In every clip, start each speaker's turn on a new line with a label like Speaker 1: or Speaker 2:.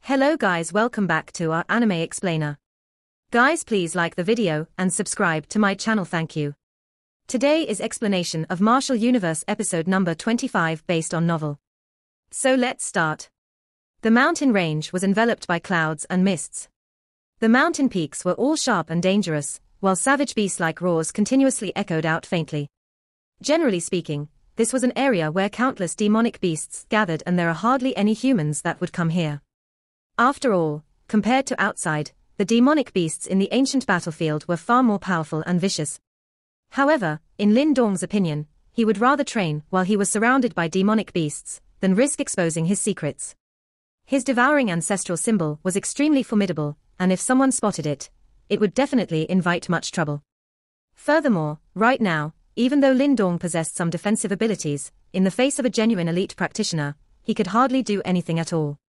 Speaker 1: Hello guys, welcome back to our anime explainer. Guys, please like the video and subscribe to my channel, thank you. Today is explanation of Martial Universe episode number 25 based on novel. So let's start. The mountain range was enveloped by clouds and mists. The mountain peaks were all sharp and dangerous, while savage beast-like roars continuously echoed out faintly. Generally speaking, this was an area where countless demonic beasts gathered, and there are hardly any humans that would come here. After all, compared to outside, the demonic beasts in the ancient battlefield were far more powerful and vicious. However, in Lin Dong's opinion, he would rather train while he was surrounded by demonic beasts than risk exposing his secrets. His devouring ancestral symbol was extremely formidable, and if someone spotted it, it would definitely invite much trouble. Furthermore, right now, even though Lin Dong possessed some defensive abilities, in the face of a genuine elite practitioner, he could hardly do anything at all.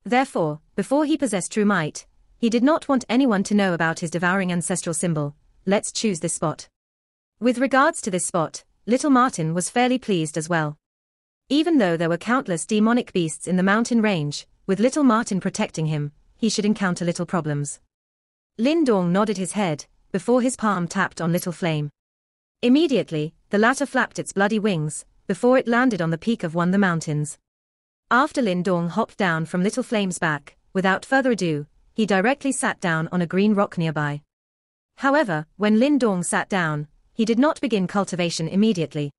Speaker 1: Therefore, before he possessed true might, he did not want anyone to know about his devouring ancestral symbol. Let's choose this spot. With regards to this spot, little Martin was fairly pleased as well. Even though there were countless demonic beasts in the mountain range, with little Martin protecting him, he should encounter little problems. Lin Dong nodded his head, before his palm tapped on Little Flame. Immediately, the latter flapped its bloody wings, before it landed on the peak of one of the mountains. After Lin Dong hopped down from Little Flame's back, without further ado, he directly sat down on a green rock nearby. However, when Lin Dong sat down, he did not begin cultivation immediately.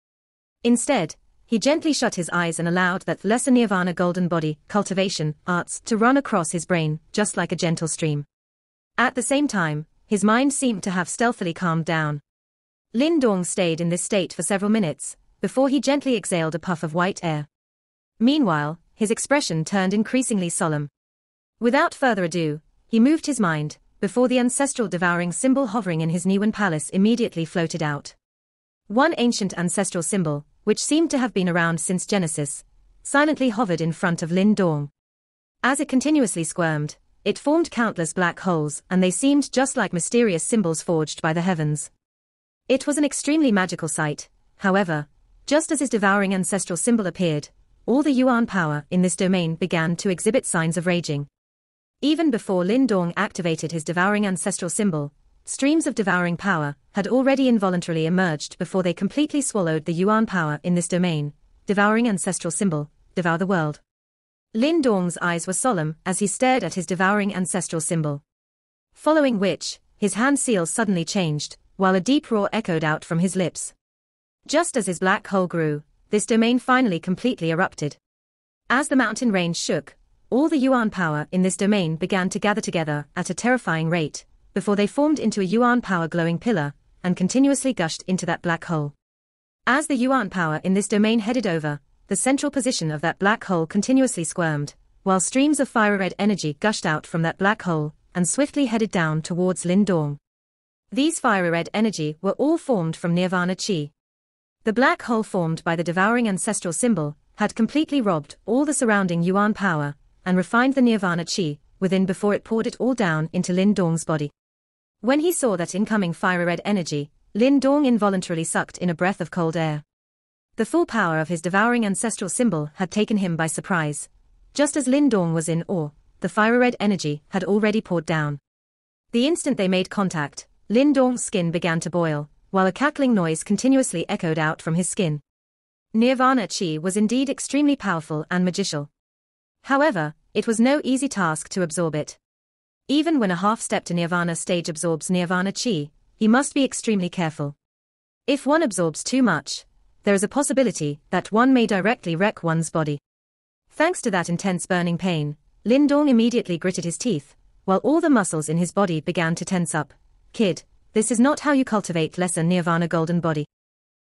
Speaker 1: Instead, he gently shut his eyes and allowed that lesser nirvana golden body cultivation arts to run across his brain, just like a gentle stream. At the same time, his mind seemed to have stealthily calmed down. Lin Dong stayed in this state for several minutes, before he gently exhaled a puff of white air. Meanwhile, his expression turned increasingly solemn. Without further ado, he moved his mind, before the ancestral devouring symbol hovering in his Niwen palace immediately floated out. One ancient ancestral symbol, which seemed to have been around since Genesis, silently hovered in front of Lin Dong. As it continuously squirmed, it formed countless black holes, and they seemed just like mysterious symbols forged by the heavens. It was an extremely magical sight. However, just as his devouring ancestral symbol appeared, all the Yuan power in this domain began to exhibit signs of raging. Even before Lin Dong activated his devouring ancestral symbol, streams of devouring power had already involuntarily emerged before they completely swallowed the Yuan power in this domain. Devouring ancestral symbol, devour the world. Lin Dong's eyes were solemn as he stared at his devouring ancestral symbol. Following which, his hand seal suddenly changed, while a deep roar echoed out from his lips. Just as his black hole grew, this domain finally completely erupted. As the mountain range shook, all the Yuan power in this domain began to gather together at a terrifying rate, before they formed into a Yuan power glowing pillar, and continuously gushed into that black hole. As the Yuan power in this domain headed over, the central position of that black hole continuously squirmed, while streams of fire-red energy gushed out from that black hole, and swiftly headed down towards Lin Dong. These fire-red energy were all formed from Nirvana Chi. The black hole formed by the devouring ancestral symbol had completely robbed all the surrounding Yuan power, and refined the Nirvana Chi within before it poured it all down into Lin Dong's body. When he saw that incoming fire-red energy, Lin Dong involuntarily sucked in a breath of cold air. The full power of his devouring ancestral symbol had taken him by surprise. Just as Lin Dong was in awe, the fire-red energy had already poured down. The instant they made contact, Lin Dong's skin began to boil, while a cackling noise continuously echoed out from his skin. Nirvana Chi was indeed extremely powerful and magical. However, it was no easy task to absorb it. Even when a half-step to Nirvana stage absorbs Nirvana Chi, he must be extremely careful. If one absorbs too much, there is a possibility that one may directly wreck one's body. Thanks to that intense burning pain, Lin Dong immediately gritted his teeth, while all the muscles in his body began to tense up. Kid, this is not how you cultivate lesser Nirvana golden body.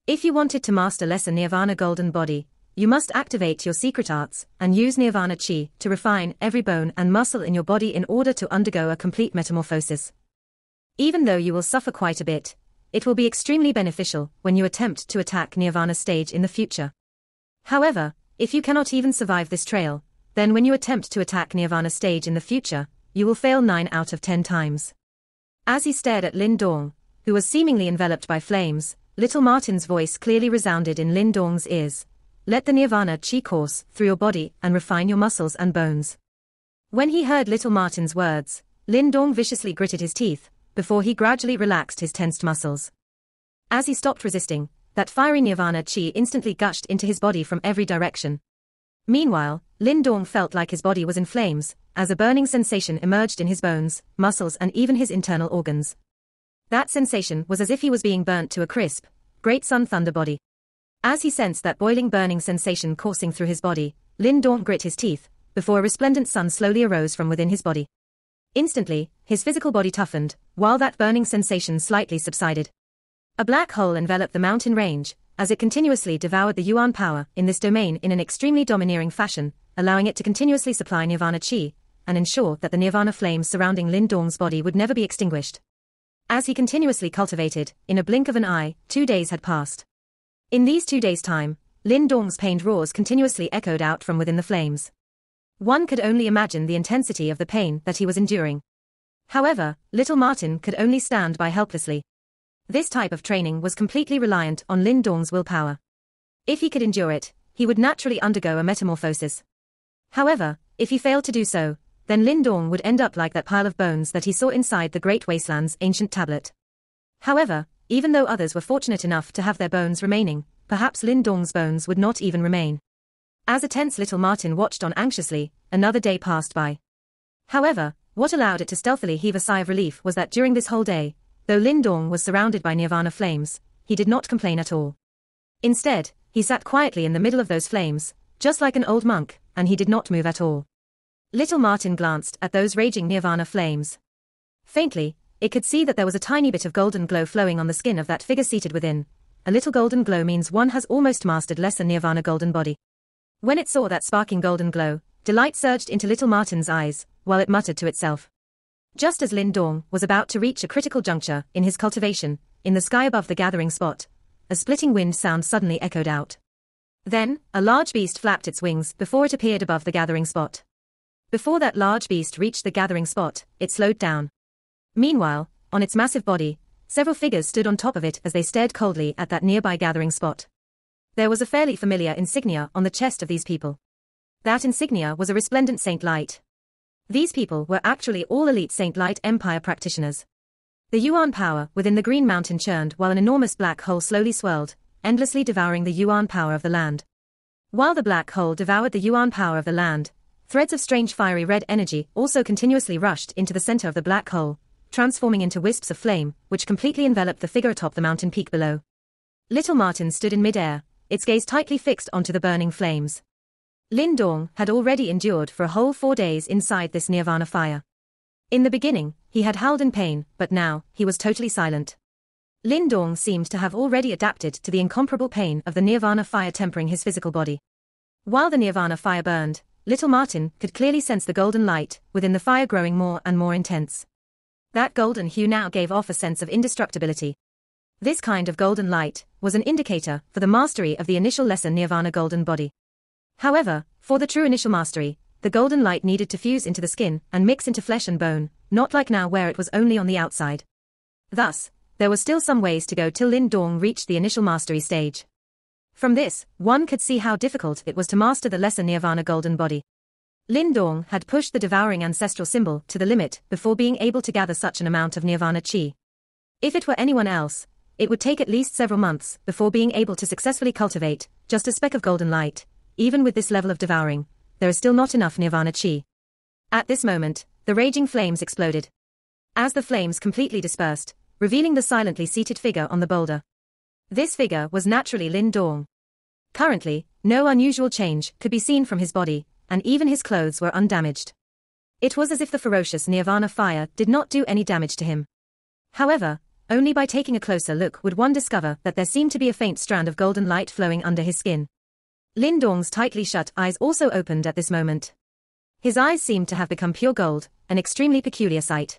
Speaker 1: If you wanted to master lesser Nirvana golden body, you must activate your secret arts and use Nirvana Chi to refine every bone and muscle in your body in order to undergo a complete metamorphosis. Even though you will suffer quite a bit, it will be extremely beneficial when you attempt to attack Nirvana stage in the future. However, if you cannot even survive this trail, then when you attempt to attack Nirvana stage in the future, you will fail 9 out of 10 times. As he stared at Lin Dong, who was seemingly enveloped by flames, little Martin's voice clearly resounded in Lin Dong's ears. Let the Nirvana Chi course through your body and refine your muscles and bones. When he heard little Martin's words, Lin Dong viciously gritted his teeth, before he gradually relaxed his tensed muscles. As he stopped resisting, that fiery nirvana chi instantly gushed into his body from every direction. Meanwhile, Lin Dong felt like his body was in flames, as a burning sensation emerged in his bones, muscles and even his internal organs. That sensation was as if he was being burnt to a crisp, great sun thunder body. As he sensed that boiling burning sensation coursing through his body, Lin Dong grit his teeth, before a resplendent sun slowly arose from within his body. Instantly, his physical body toughened, while that burning sensation slightly subsided. A black hole enveloped the mountain range, as it continuously devoured the Yuan power in this domain in an extremely domineering fashion, allowing it to continuously supply nirvana chi, and ensure that the nirvana flames surrounding Lin Dong's body would never be extinguished. As he continuously cultivated, in a blink of an eye, 2 days had passed. In these 2 days' time, Lin Dong's pained roars continuously echoed out from within the flames. One could only imagine the intensity of the pain that he was enduring. However, little Martin could only stand by helplessly. This type of training was completely reliant on Lin Dong's willpower. If he could endure it, he would naturally undergo a metamorphosis. However, if he failed to do so, then Lin Dong would end up like that pile of bones that he saw inside the Great Wasteland's ancient tablet. However, even though others were fortunate enough to have their bones remaining, perhaps Lin Dong's bones would not even remain. As a tense little Martin watched on anxiously, another day passed by. However, what allowed it to stealthily heave a sigh of relief was that during this whole day, though Lin Dong was surrounded by nirvana flames, he did not complain at all. Instead, he sat quietly in the middle of those flames, just like an old monk, and he did not move at all. Little Martin glanced at those raging nirvana flames. Faintly, it could see that there was a tiny bit of golden glow flowing on the skin of that figure seated within. A little golden glow means one has almost mastered lesser nirvana golden body. When it saw that sparking golden glow, delight surged into little Martin's eyes, while it muttered to itself. Just as Lin Dong was about to reach a critical juncture in his cultivation, in the sky above the gathering spot, a splitting wind sound suddenly echoed out. Then, a large beast flapped its wings before it appeared above the gathering spot. Before that large beast reached the gathering spot, it slowed down. Meanwhile, on its massive body, several figures stood on top of it as they stared coldly at that nearby gathering spot. There was a fairly familiar insignia on the chest of these people. That insignia was a resplendent Saint Light. These people were actually all elite Saint Light Empire practitioners. The Yuan power within the Green Mountain churned while an enormous black hole slowly swirled, endlessly devouring the Yuan power of the land. While the black hole devoured the Yuan power of the land, threads of strange fiery red energy also continuously rushed into the center of the black hole, transforming into wisps of flame, which completely enveloped the figure atop the mountain peak below. Little Martin stood in midair, its gaze tightly fixed onto the burning flames. Lin Dong had already endured for a whole 4 days inside this nirvana fire. In the beginning, he had howled in pain, but now, he was totally silent. Lin Dong seemed to have already adapted to the incomparable pain of the nirvana fire tempering his physical body. While the nirvana fire burned, little Martin could clearly sense the golden light within the fire growing more and more intense. That golden hue now gave off a sense of indestructibility. This kind of golden light was an indicator for the mastery of the initial lesser nirvana golden body. However, for the true initial mastery, the golden light needed to fuse into the skin and mix into flesh and bone, not like now where it was only on the outside. Thus, there was still some ways to go till Lin Dong reached the initial mastery stage. From this, one could see how difficult it was to master the lesser nirvana golden body. Lin Dong had pushed the devouring ancestral symbol to the limit before being able to gather such an amount of nirvana chi. If it were anyone else, it would take at least several months before being able to successfully cultivate just a speck of golden light. Even with this level of devouring, there is still not enough nirvana chi. At this moment, the raging flames exploded. As the flames completely dispersed, revealing the silently seated figure on the boulder. This figure was naturally Lin Dong. Currently, no unusual change could be seen from his body, and even his clothes were undamaged. It was as if the ferocious nirvana fire did not do any damage to him. However, only by taking a closer look would one discover that there seemed to be a faint strand of golden light flowing under his skin. Lin Dong's tightly shut eyes also opened at this moment. His eyes seemed to have become pure gold, an extremely peculiar sight.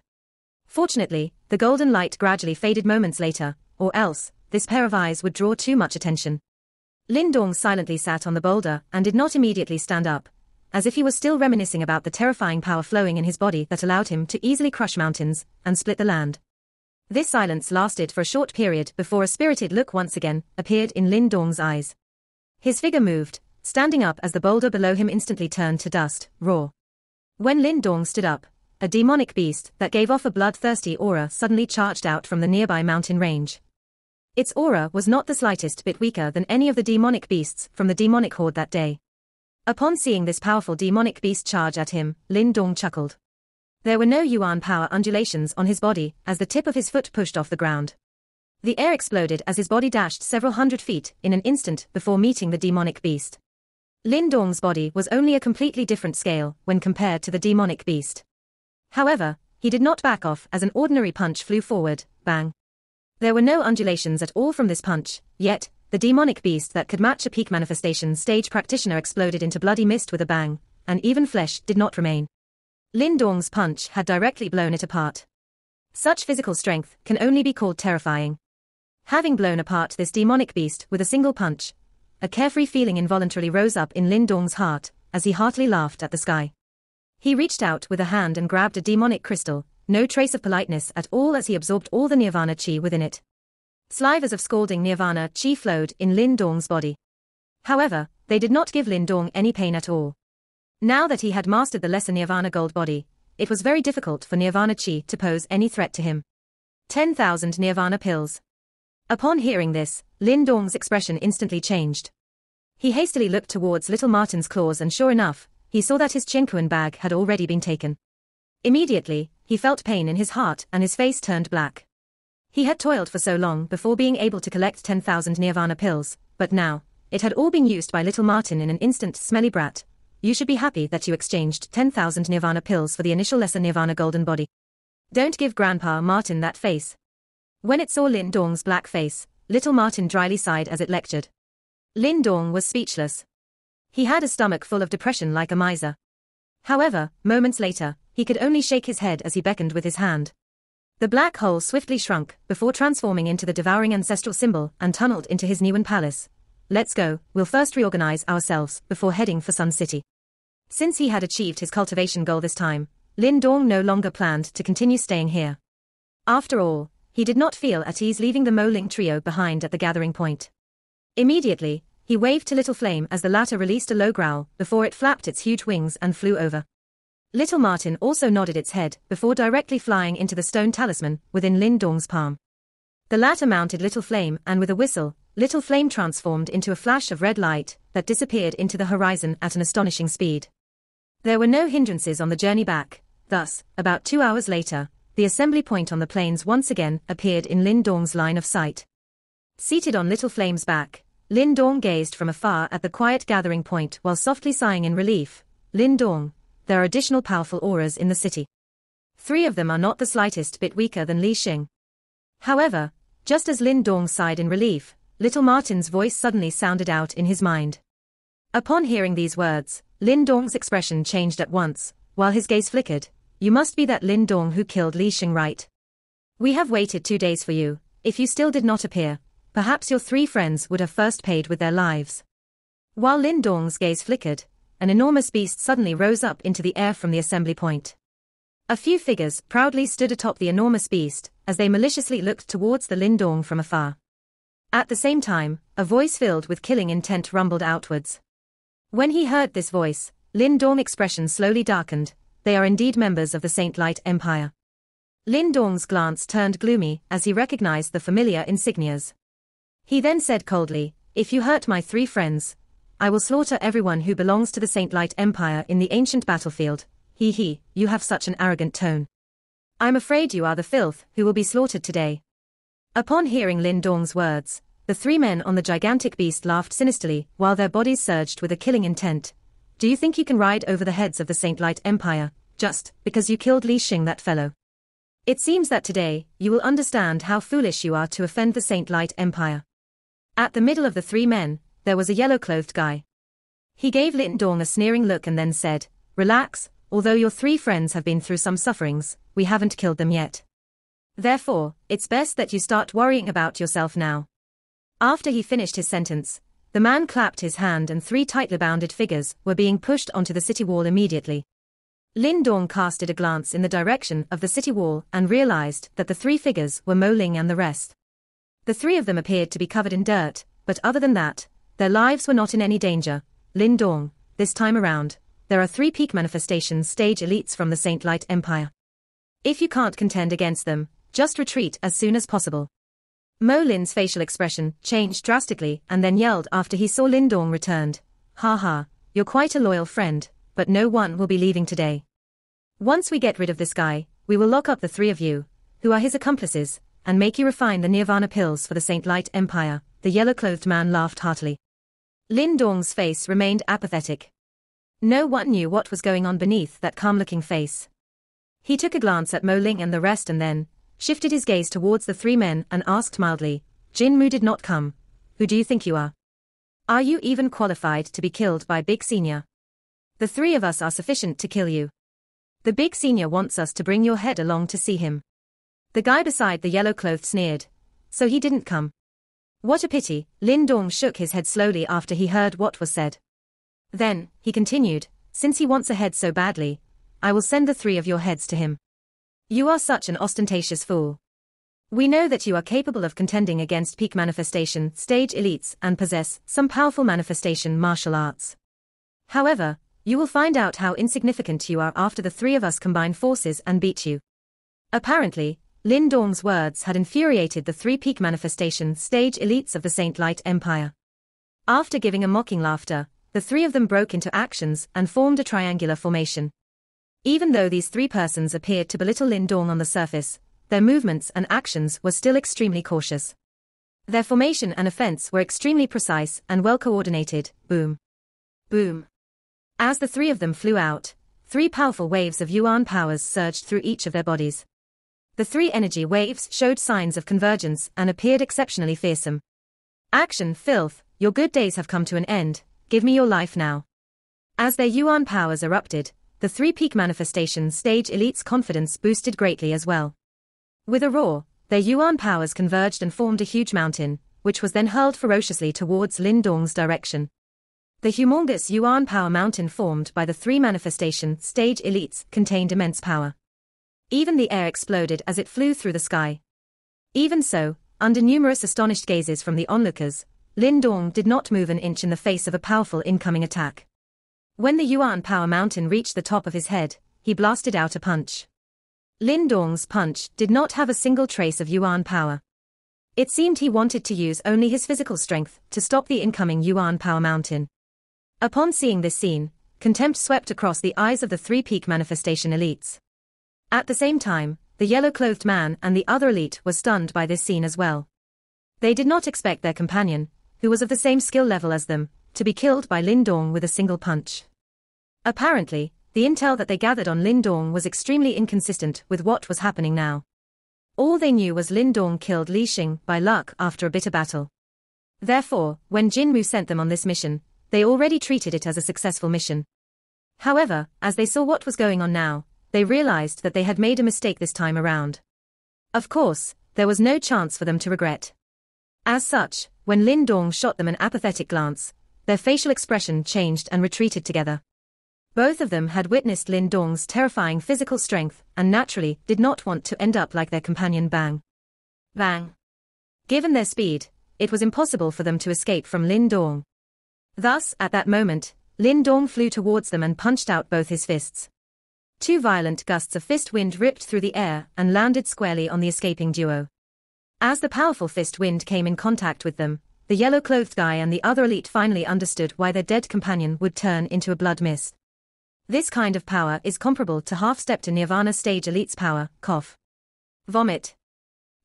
Speaker 1: Fortunately, the golden light gradually faded moments later, or else, this pair of eyes would draw too much attention. Lin Dong silently sat on the boulder and did not immediately stand up, as if he was still reminiscing about the terrifying power flowing in his body that allowed him to easily crush mountains and split the land. This silence lasted for a short period before a spirited look once again appeared in Lin Dong's eyes. His figure moved, standing up as the boulder below him instantly turned to dust, raw. When Lin Dong stood up, a demonic beast that gave off a bloodthirsty aura suddenly charged out from the nearby mountain range. Its aura was not the slightest bit weaker than any of the demonic beasts from the demonic horde that day. Upon seeing this powerful demonic beast charge at him, Lin Dong chuckled. There were no yuan power undulations on his body as the tip of his foot pushed off the ground. The air exploded as his body dashed several hundred feet in an instant before meeting the demonic beast. Lin Dong's body was only a completely different scale when compared to the demonic beast. However, he did not back off as an ordinary punch flew forward, bang. There were no undulations at all from this punch, yet, the demonic beast that could match a peak manifestation stage practitioner exploded into bloody mist with a bang, and even flesh did not remain. Lin Dong's punch had directly blown it apart. Such physical strength can only be called terrifying. Having blown apart this demonic beast with a single punch, a carefree feeling involuntarily rose up in Lin Dong's heart, as he heartily laughed at the sky. He reached out with a hand and grabbed a demonic crystal, no trace of politeness at all as he absorbed all the nirvana chi within it. Slivers of scalding nirvana chi flowed in Lin Dong's body. However, they did not give Lin Dong any pain at all. Now that he had mastered the lesser nirvana gold body, it was very difficult for nirvana chi to pose any threat to him. 10,000 nirvana pills. Upon hearing this, Lin Dong's expression instantly changed. He hastily looked towards little Martin's claws and sure enough, he saw that his Chinquan bag had already been taken. Immediately, he felt pain in his heart and his face turned black. He had toiled for so long before being able to collect 10,000 nirvana pills, but now, it had all been used by little Martin in an instant. Smelly brat. You should be happy that you exchanged 10,000 nirvana pills for the initial lesser nirvana golden body. Don't give Grandpa Martin that face. When it saw Lin Dong's black face, little Martin dryly sighed as it lectured. Lin Dong was speechless. He had a stomach full of depression like a miser. However, moments later, he could only shake his head as he beckoned with his hand. The black hole swiftly shrunk before transforming into the devouring ancestral symbol and tunneled into his Niwen palace. Let's go, we'll first reorganize ourselves before heading for Sun City. Since he had achieved his cultivation goal this time, Lin Dong no longer planned to continue staying here. After all, he did not feel at ease leaving the Mo Ling trio behind at the gathering point. Immediately, he waved to Little Flame as the latter released a low growl before it flapped its huge wings and flew over. Little Martin also nodded its head before directly flying into the stone talisman within Lin Dong's palm. The latter mounted Little Flame and with a whistle, Little Flame transformed into a flash of red light that disappeared into the horizon at an astonishing speed. There were no hindrances on the journey back, thus, about 2 hours later, the assembly point on the plains once again appeared in Lin Dong's line of sight. Seated on Little Flame's back, Lin Dong gazed from afar at the quiet gathering point while softly sighing in relief. Lin Dong, there are additional powerful auras in the city. 3 of them are not the slightest bit weaker than Li Xing. However, just as Lin Dong sighed in relief, little Martin's voice suddenly sounded out in his mind. Upon hearing these words, Lin Dong's expression changed at once, while his gaze flickered. You must be that Lin Dong who killed Li Xing, right? We have waited 2 days for you. If you still did not appear, perhaps your 3 friends would have first paid with their lives. While Lin Dong's gaze flickered, an enormous beast suddenly rose up into the air from the assembly point. A few figures proudly stood atop the enormous beast, as they maliciously looked towards the Lin Dong from afar. At the same time, a voice filled with killing intent rumbled outwards. When he heard this voice, Lin Dong's expression slowly darkened. They are indeed members of the Saint Light Empire. Lin Dong's glance turned gloomy as he recognized the familiar insignias. He then said coldly, if you hurt my 3 friends, I will slaughter everyone who belongs to the Saint Light Empire in the ancient battlefield. You have such an arrogant tone. I'm afraid you are the filth who will be slaughtered today. Upon hearing Lin Dong's words, the 3 men on the gigantic beast laughed sinisterly while their bodies surged with a killing intent. Do you think you can ride over the heads of the Saint Light Empire, just because you killed Li Xing, that fellow? It seems that today, you will understand how foolish you are to offend the Saint Light Empire. At the middle of the 3 men, there was a yellow-clothed guy. He gave Lin Dong a sneering look and then said, relax, although your 3 friends have been through some sufferings, we haven't killed them yet. Therefore, it's best that you start worrying about yourself now. After he finished his sentence, the man clapped his hand and 3 tightly bounded figures were being pushed onto the city wall immediately. Lin Dong casted a glance in the direction of the city wall and realized that the 3 figures were Mo Ling and the rest. The 3 of them appeared to be covered in dirt, but other than that, their lives were not in any danger. Lin Dong, this time around, there are 3 peak manifestation stage elites from the Saint Light Empire. If you can't contend against them, just retreat as soon as possible. Mo Lin's facial expression changed drastically and then yelled after he saw Lin Dong returned. "Ha ha, you're quite a loyal friend, but no one will be leaving today. Once we get rid of this guy, we will lock up the 3 of you, who are his accomplices, and make you refine the Nirvana pills for the Saint Light Empire." The yellow-clothed man laughed heartily. Lin Dong's face remained apathetic. No one knew what was going on beneath that calm-looking face. He took a glance at Mo Ling and the rest and then shifted his gaze towards the 3 men and asked mildly, "Jin Mu did not come. Who do you think you are? Are you even qualified to be killed by Big Senior? The 3 of us are sufficient to kill you. The Big Senior wants us to bring your head along to see him." The guy beside the yellow-clothed sneered. "So he didn't come. What a pity." Lin Dong shook his head slowly after he heard what was said. Then, he continued, "Since he wants a head so badly, I will send the 3 of your heads to him. You are such an ostentatious fool. We know that you are capable of contending against peak manifestation stage elites and possess some powerful manifestation martial arts. However, you will find out how insignificant you are after the 3 of us combine forces and beat you." Apparently, Lin Dong's words had infuriated the 3 peak manifestation stage elites of the Saint Light Empire. After giving a mocking laughter, the 3 of them broke into actions and formed a triangular formation. Even though these 3 persons appeared to belittle Lin Dong on the surface, their movements and actions were still extremely cautious. Their formation and offense were extremely precise and well coordinated. Boom. Boom. As the 3 of them flew out, 3 powerful waves of Yuan powers surged through each of their bodies. The 3 energy waves showed signs of convergence and appeared exceptionally fearsome. "Action, filth, your good days have come to an end, give me your life now." As their Yuan powers erupted, the 3 peak manifestation stage elites' confidence boosted greatly as well. With a roar, their Yuan powers converged and formed a huge mountain, which was then hurled ferociously towards Lin Dong's direction. The humongous Yuan power mountain formed by the 3 manifestation stage elites contained immense power. Even the air exploded as it flew through the sky. Even so, under numerous astonished gazes from the onlookers, Lin Dong did not move an inch in the face of a powerful incoming attack. When the Yuan power mountain reached the top of his head, he blasted out a punch. Lin Dong's punch did not have a single trace of Yuan power. It seemed he wanted to use only his physical strength to stop the incoming Yuan power mountain. Upon seeing this scene, contempt swept across the eyes of the 3 peak manifestation elites. At the same time, the yellow-clothed man and the other elite were stunned by this scene as well. They did not expect their companion, who was of the same skill level as them, to be killed by Lin Dong with a single punch. Apparently, the intel that they gathered on Lin Dong was extremely inconsistent with what was happening now. All they knew was Lin Dong killed Li Xing by luck after a bitter battle. Therefore, when Jin Mu sent them on this mission, they already treated it as a successful mission. However, as they saw what was going on now, they realized that they had made a mistake this time around. Of course, there was no chance for them to regret. As such, when Lin Dong shot them an apathetic glance, their facial expression changed and retreated together. Both of them had witnessed Lin Dong's terrifying physical strength and naturally did not want to end up like their companion Bang. Bang. Given their speed, it was impossible for them to escape from Lin Dong. Thus, at that moment, Lin Dong flew towards them and punched out both his fists. 2 violent gusts of fist wind ripped through the air and landed squarely on the escaping duo. As the powerful fist wind came in contact with them, the yellow-clothed guy and the other elite finally understood why their dead companion would turn into a blood mist. This kind of power is comparable to half-step to Nirvana stage elite's power, cough. Vomit.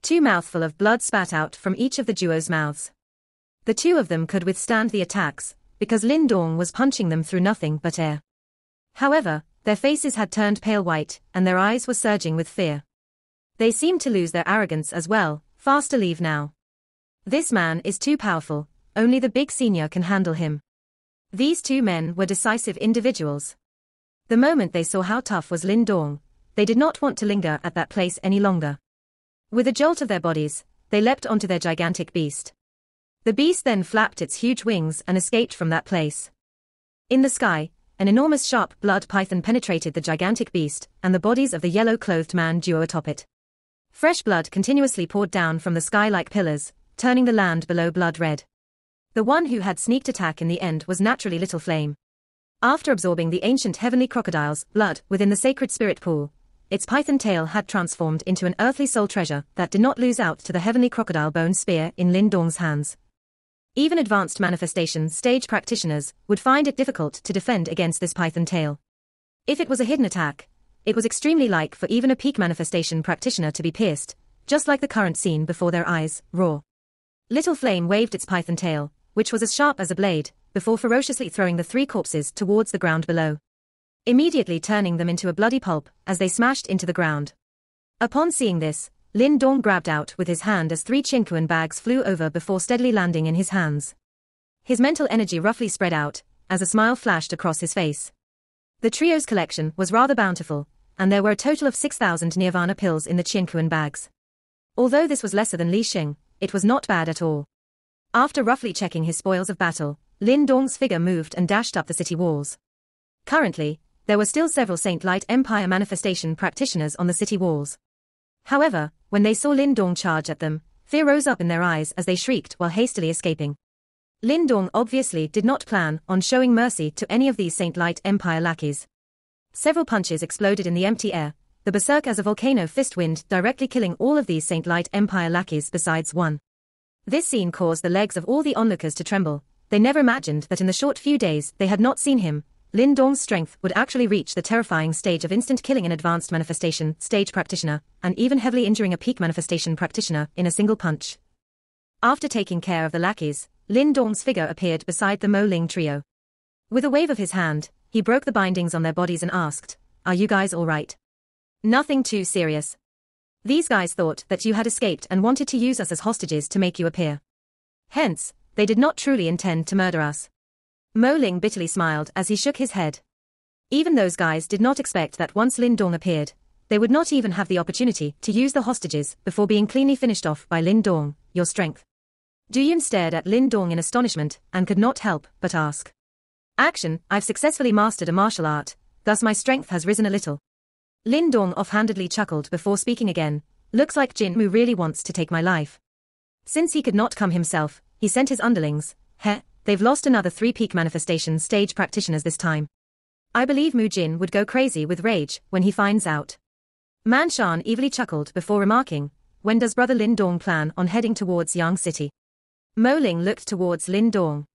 Speaker 1: 2 mouthful of blood spat out from each of the duo's mouths. The 2 of them could withstand the attacks, because Lin Dong was punching them through nothing but air. However, their faces had turned pale white, and their eyes were surging with fear. They seemed to lose their arrogance as well. Faster, leave now. This man is too powerful, only the Big Senior can handle him. These 2 men were decisive individuals. The moment they saw how tough was Lin Dong, they did not want to linger at that place any longer. With a jolt of their bodies, they leapt onto their gigantic beast. The beast then flapped its huge wings and escaped from that place. In the sky, an enormous sharp blood python penetrated the gigantic beast and the bodies of the yellow-clothed man duo atop it. Fresh blood continuously poured down from the sky like pillars, turning the land below blood red. The one who had sneaked attack in the end was naturally Little Flame. After absorbing the ancient heavenly crocodile's blood within the sacred spirit pool, its python tail had transformed into an earthly soul treasure that did not lose out to the heavenly crocodile bone spear in Lin Dong's hands. Even advanced manifestation stage practitioners would find it difficult to defend against this python tail. If it was a hidden attack, it was extremely like for even a peak manifestation practitioner to be pierced, just like the current scene before their eyes, raw. Little Flame waved its python tail, which was as sharp as a blade, before ferociously throwing the three corpses towards the ground below, immediately turning them into a bloody pulp as they smashed into the ground. Upon seeing this, Lin Dong grabbed out with his hand as 3 chinkuan bags flew over before steadily landing in his hands. His mental energy roughly spread out, as a smile flashed across his face. The trio's collection was rather bountiful, and there were a total of 6,000 nirvana pills in the chinkuan bags. Although this was lesser than Li Xing, it was not bad at all. After roughly checking his spoils of battle, Lin Dong's figure moved and dashed up the city walls. Currently, there were still several Saint Light Empire manifestation practitioners on the city walls. However, when they saw Lin Dong charge at them, fear rose up in their eyes as they shrieked while hastily escaping. Lin Dong obviously did not plan on showing mercy to any of these Saint Light Empire lackeys. Several punches exploded in the empty air, the berserk as a volcano fist wind directly killing all of these Saint Light Empire lackeys besides one. This scene caused the legs of all the onlookers to tremble. They never imagined that in the short few days they had not seen him, Lin Dong's strength would actually reach the terrifying stage of instant killing an advanced manifestation stage practitioner, and even heavily injuring a peak manifestation practitioner in a single punch. After taking care of the lackeys, Lin Dong's figure appeared beside the Mo Ling trio. With a wave of his hand, he broke the bindings on their bodies and asked, "Are you guys all right? Nothing too serious. These guys thought that you had escaped and wanted to use us as hostages to make you appear. Hence, they did not truly intend to murder us." Mo Ling bitterly smiled as he shook his head. Even those guys did not expect that once Lin Dong appeared, they would not even have the opportunity to use the hostages before being cleanly finished off by Lin Dong. "Your strength." Du Yun stared at Lin Dong in astonishment and could not help but ask. "Action, I've successfully mastered a martial art, thus my strength has risen a little." Lin Dong offhandedly chuckled before speaking again. "Looks like Jin Mu really wants to take my life." Since he could not come himself, he sent his underlings. They've lost another 3 peak manifestation stage practitioners this time. I believe Mu Jin would go crazy with rage when he finds out. Man Shan evilly chuckled before remarking, "When does brother Lin Dong plan on heading towards Yang City?" Mo Ling looked towards Lin Dong.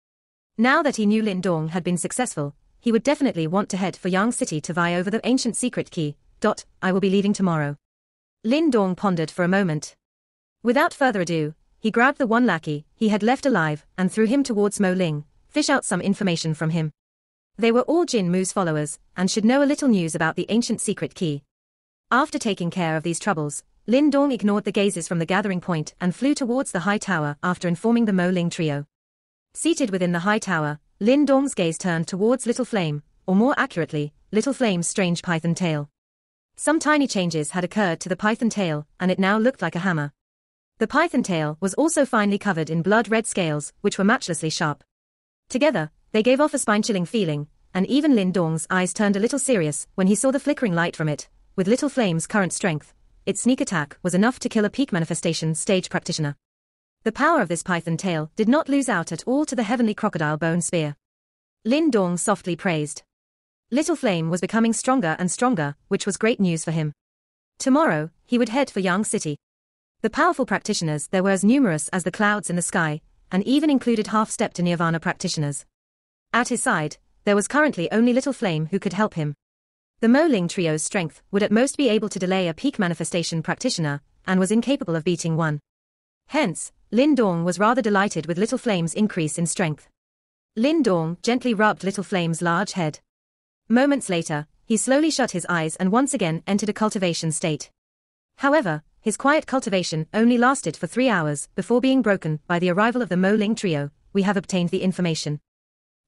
Speaker 1: Now that he knew Lin Dong had been successful, he would definitely want to head for Yang City to vie over the ancient secret key. I will be leaving tomorrow. Lin Dong pondered for a moment. Without further ado, he grabbed the one lackey he had left alive and threw him towards Mo Ling, fish out some information from him. They were all Jin Mu's followers, and should know a little news about the ancient secret key. After taking care of these troubles, Lin Dong ignored the gazes from the gathering point and flew towards the high tower after informing the Mo Ling trio. Seated within the high tower, Lin Dong's gaze turned towards Little Flame, or more accurately, Little Flame's strange python tail. Some tiny changes had occurred to the python tail, and it now looked like a hammer. The python tail was also finely covered in blood-red scales, which were matchlessly sharp. Together, they gave off a spine-chilling feeling, and even Lin Dong's eyes turned a little serious when he saw the flickering light from it. With Little Flame's current strength, its sneak attack was enough to kill a peak manifestation stage practitioner. The power of this python tail did not lose out at all to the heavenly crocodile bone spear. Lin Dong softly praised. Little Flame was becoming stronger and stronger, which was great news for him. Tomorrow, he would head for Yang City. The powerful practitioners there were as numerous as the clouds in the sky, and even included half-step to nirvana practitioners. At his side, there was currently only Little Flame who could help him. The Mo Ling trio's strength would at most be able to delay a peak manifestation practitioner, and was incapable of beating one. Hence, Lin Dong was rather delighted with Little Flame's increase in strength. Lin Dong gently rubbed Little Flame's large head. Moments later, he slowly shut his eyes and once again entered a cultivation state. However, his quiet cultivation only lasted for 3 hours before being broken by the arrival of the Mo Ling trio. "We have obtained the information."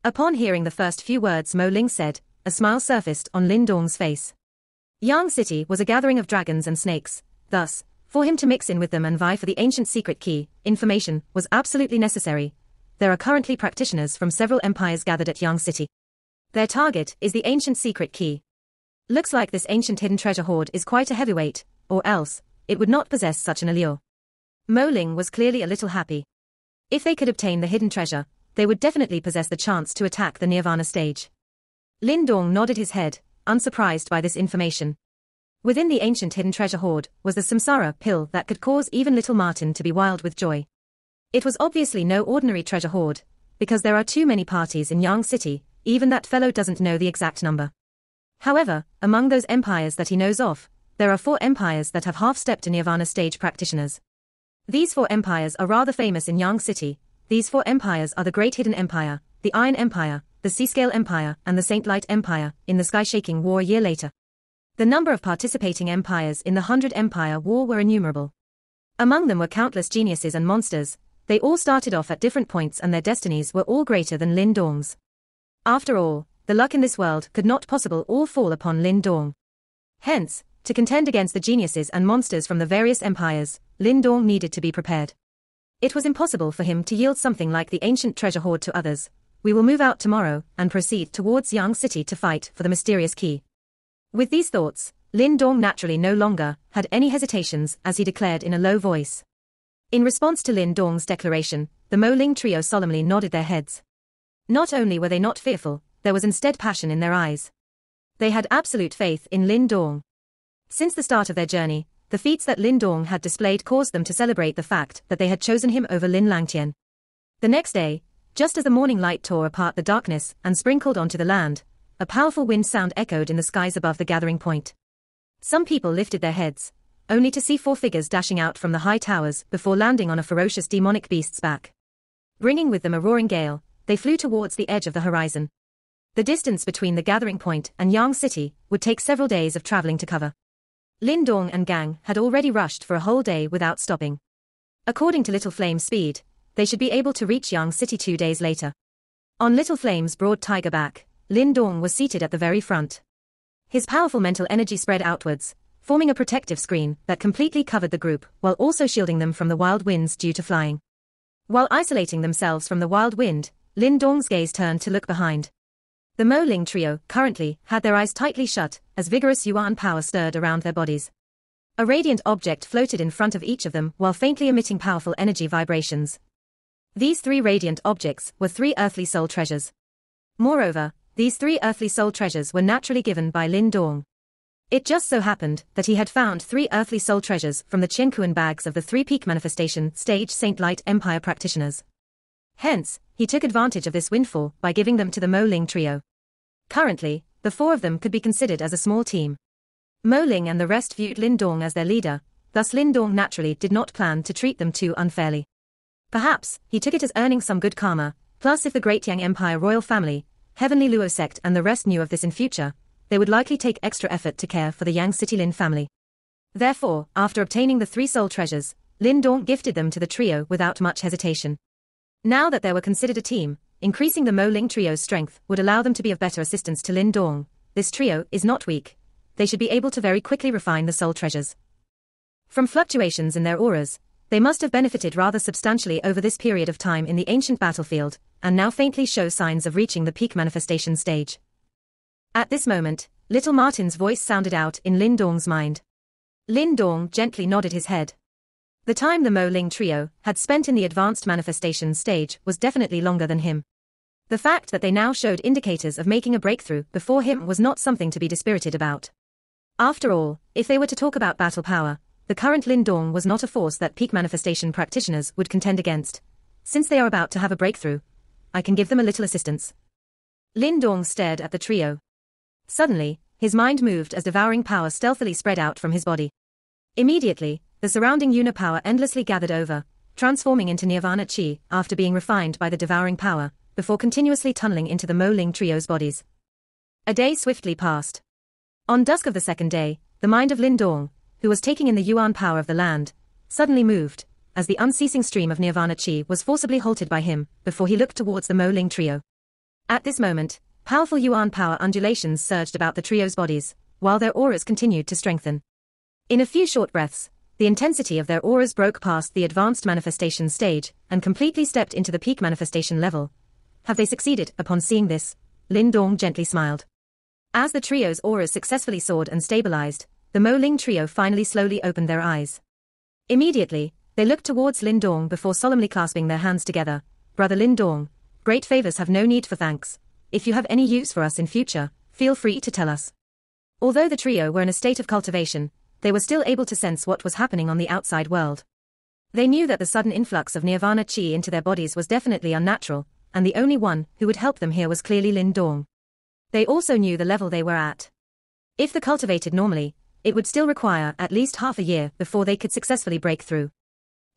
Speaker 1: Upon hearing the first few words Mo Ling said, a smile surfaced on Lin Dong's face. Yang City was a gathering of dragons and snakes, thus, for him to mix in with them and vie for the ancient secret key, information was absolutely necessary. There are currently practitioners from several empires gathered at Yang City. Their target is the ancient secret key. Looks like this ancient hidden treasure hoard is quite a heavyweight, or else it would not possess such an allure. Mo Ling was clearly a little happy. If they could obtain the hidden treasure, they would definitely possess the chance to attack the Nirvana stage. Lin Dong nodded his head, unsurprised by this information. Within the ancient hidden treasure hoard was the samsara pill that could cause even little Martin to be wild with joy. It was obviously no ordinary treasure hoard, because there are too many parties in Yang City, even that fellow doesn't know the exact number. However, among those empires that he knows of, there are 4 empires that have half-stepped to Nirvana stage practitioners. These 4 empires are rather famous in Yang City. These 4 empires are the Great Hidden Empire, the Iron Empire, the Seascale Empire, and the Saint Light Empire, in the Sky-Shaking War a year later. The number of participating empires in the 100 Empire War were innumerable. Among them were countless geniuses and monsters. They all started off at different points and their destinies were all greater than Lin Dong's. After all, the luck in this world could not possibly all fall upon Lin Dong. Hence, to contend against the geniuses and monsters from the various empires, Lin Dong needed to be prepared. It was impossible for him to yield something like the ancient treasure hoard to others. We will move out tomorrow and proceed towards Yang City to fight for the mysterious key. With these thoughts, Lin Dong naturally no longer had any hesitations as he declared in a low voice. In response to Lin Dong's declaration, the Mo Ling trio solemnly nodded their heads. Not only were they not fearful, there was instead passion in their eyes. They had absolute faith in Lin Dong. Since the start of their journey, the feats that Lin Dong had displayed caused them to celebrate the fact that they had chosen him over Lin Langtian. The next day, just as the morning light tore apart the darkness and sprinkled onto the land, a powerful wind sound echoed in the skies above the gathering point. Some people lifted their heads, only to see 4 figures dashing out from the high towers before landing on a ferocious demonic beast's back. Bringing with them a roaring gale, they flew towards the edge of the horizon. The distance between the gathering point and Yang City would take several days of traveling to cover. Lin Dong and gang had already rushed for a whole day without stopping. According to Little Flame's speed, they should be able to reach Yang City 2 days later. On Little Flame's broad tiger back, Lin Dong was seated at the very front. His powerful mental energy spread outwards, forming a protective screen that completely covered the group while also shielding them from the wild winds due to flying. While isolating themselves from the wild wind, Lin Dong's gaze turned to look behind. The Mo Ling trio currently had their eyes tightly shut as vigorous yuan power stirred around their bodies. A radiant object floated in front of each of them while faintly emitting powerful energy vibrations. These 3 radiant objects were 3 earthly soul treasures. Moreover, these 3 earthly soul treasures were naturally given by Lin Dong. It just so happened that he had found 3 earthly soul treasures from the Qiankuan bags of the 3 peak manifestation stage Saint Light Empire practitioners. Hence, he took advantage of this windfall by giving them to the Mo Ling trio. Currently, the 4 of them could be considered as a small team. Mo Ling and the rest viewed Lin Dong as their leader, thus Lin Dong naturally did not plan to treat them too unfairly. Perhaps, he took it as earning some good karma, plus if the Great Yang Empire royal family, Heavenly Luo sect and the rest knew of this in future, they would likely take extra effort to care for the Yang City Lin family. Therefore, after obtaining the 3 soul treasures, Lin Dong gifted them to the trio without much hesitation. Now that they were considered a team, increasing the Mo Ling trio's strength would allow them to be of better assistance to Lin Dong. This trio is not weak. They should be able to very quickly refine the soul treasures. From fluctuations in their auras, they must have benefited rather substantially over this period of time in the ancient battlefield, and now faintly show signs of reaching the peak manifestation stage. At this moment, little Martin's voice sounded out in Lin Dong's mind. Lin Dong gently nodded his head. The time the Mo Ling trio had spent in the advanced manifestation stage was definitely longer than him. The fact that they now showed indicators of making a breakthrough before him was not something to be dispirited about. After all, if they were to talk about battle power, the current Lin Dong was not a force that peak manifestation practitioners would contend against. Since they are about to have a breakthrough, I can give them a little assistance. Lin Dong stared at the trio. Suddenly, his mind moved as devouring power stealthily spread out from his body. Immediately, the surrounding unipower endlessly gathered over, transforming into Nirvana Chi after being refined by the devouring power, before continuously tunneling into the Mo Ling trio's bodies. A day swiftly passed. On dusk of the second day, the mind of Lin Dong, who was taking in the yuan power of the land, suddenly moved, as the unceasing stream of Nirvana Chi was forcibly halted by him, before he looked towards the Mo Ling trio. At this moment, powerful yuan power undulations surged about the trio's bodies, while their auras continued to strengthen. In a few short breaths, the intensity of their auras broke past the advanced manifestation stage, and completely stepped into the peak manifestation level. Have they succeeded? Upon seeing this, Lin Dong gently smiled. As the trio's auras successfully soared and stabilized, the Mo Ling trio finally slowly opened their eyes. Immediately, they looked towards Lin Dong before solemnly clasping their hands together. Brother Lin Dong, great favors have no need for thanks. if you have any use for us in future, feel free to tell us. Although the trio were in a state of cultivation, they were still able to sense what was happening on the outside world. They knew that the sudden influx of nirvana chi into their bodies was definitely unnatural, and the only one who would help them here was clearly Lin Dong. They also knew the level they were at. If they cultivated normally, it would still require at least half a year before they could successfully break through.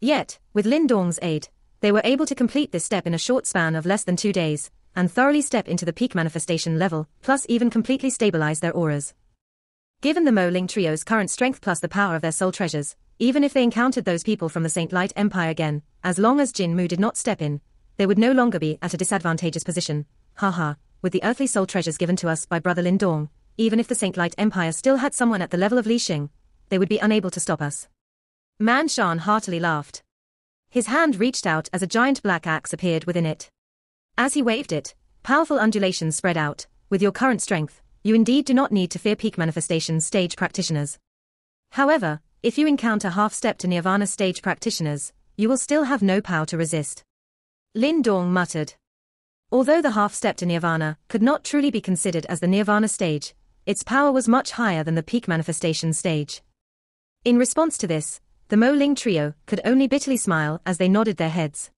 Speaker 1: Yet, with Lin Dong's aid, they were able to complete this step in a short span of less than 2 days, and thoroughly step into the peak manifestation level, plus even completely stabilize their auras. Given the Mo Ling trio's current strength plus the power of their soul treasures, even if they encountered those people from the Saint Light Empire again, as long as Jin Mu did not step in, they would no longer be at a disadvantageous position. Haha, with the earthly soul treasures given to us by Brother Lin Dong, even if the Saint Light Empire still had someone at the level of Li Xing, they would be unable to stop us. Man Shan heartily laughed. His hand reached out as a giant black axe appeared within it. As he waved it, powerful undulations spread out. With your current strength, you indeed do not need to fear peak manifestation stage practitioners. However, if you encounter half-step to nirvana stage practitioners, you will still have no power to resist. Lin Dong muttered. Although the half-step to nirvana could not truly be considered as the nirvana stage, its power was much higher than the peak manifestation stage. In response to this, the Mo Ling trio could only bitterly smile as they nodded their heads.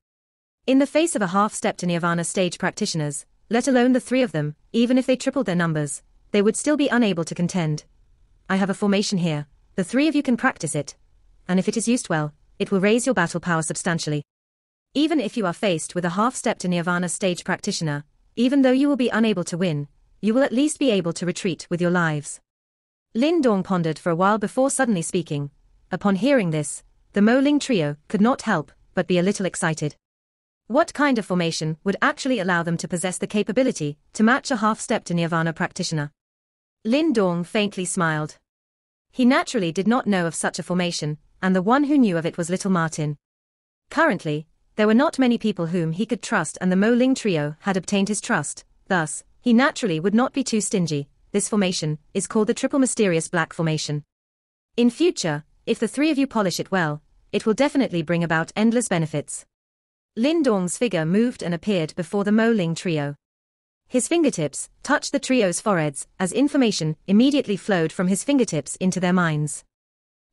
Speaker 1: In the face of a half-step to nirvana stage practitioners, let alone the 3 of them, even if they tripled their numbers, they would still be unable to contend. I have a formation here. The 3 of you can practice it, and if it is used well, it will raise your battle power substantially. Even if you are faced with a half-step to nirvana stage practitioner, even though you will be unable to win, you will at least be able to retreat with your lives. Lin Dong pondered for a while before suddenly speaking. Upon hearing this, the Mo Ling trio could not help but be a little excited. What kind of formation would actually allow them to possess the capability to match a half-step to nirvana practitioner? Lin Dong faintly smiled. He naturally did not know of such a formation, and the one who knew of it was little Martin. Currently, there were not many people whom he could trust, and the Mo Ling trio had obtained his trust, thus, he naturally would not be too stingy. This formation is called the Triple Mysterious Black Formation. In future, if the 3 of you polish it well, it will definitely bring about endless benefits. Lin Dong's figure moved and appeared before the Mo Ling trio. His fingertips touched the trio's foreheads as information immediately flowed from his fingertips into their minds.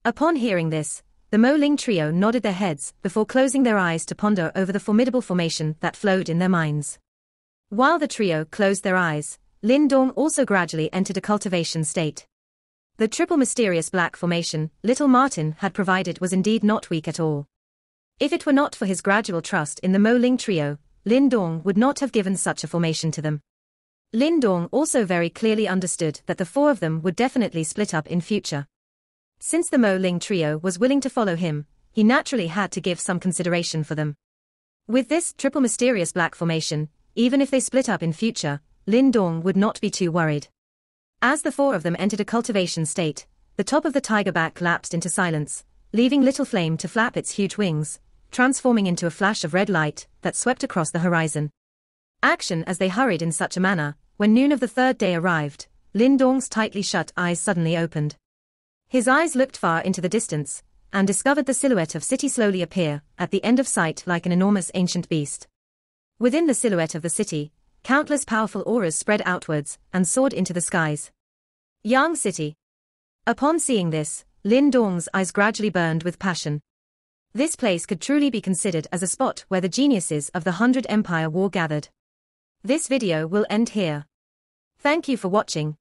Speaker 1: Upon hearing this, the Mo Ling trio nodded their heads before closing their eyes to ponder over the formidable formation that flowed in their minds. While the trio closed their eyes, Lin Dong also gradually entered a cultivation state. The Triple Mysterious Black Formation little Martin had provided was indeed not weak at all. If it were not for his gradual trust in the Mo Ling trio, Lin Dong would not have given such a formation to them. Lin Dong also very clearly understood that the 4 of them would definitely split up in future. Since the Mo Ling trio was willing to follow him, he naturally had to give some consideration for them. With this Triple Mysterious Black Formation, even if they split up in future, Lin Dong would not be too worried. As the 4 of them entered a cultivation state, the top of the tiger back lapsed into silence, leaving Little Flame to flap its huge wings, transforming into a flash of red light that swept across the horizon. Action as they hurried in such a manner, when noon of the 3rd day arrived, Lin Dong's tightly shut eyes suddenly opened. His eyes looked far into the distance, and discovered the silhouette of city slowly appear at the end of sight like an enormous ancient beast. Within the silhouette of the city, countless powerful auras spread outwards and soared into the skies. Yang City. Upon seeing this, Lin Dong's eyes gradually burned with passion. This place could truly be considered as a spot where the geniuses of the 100 Empire War gathered. This video will end here. Thank you for watching.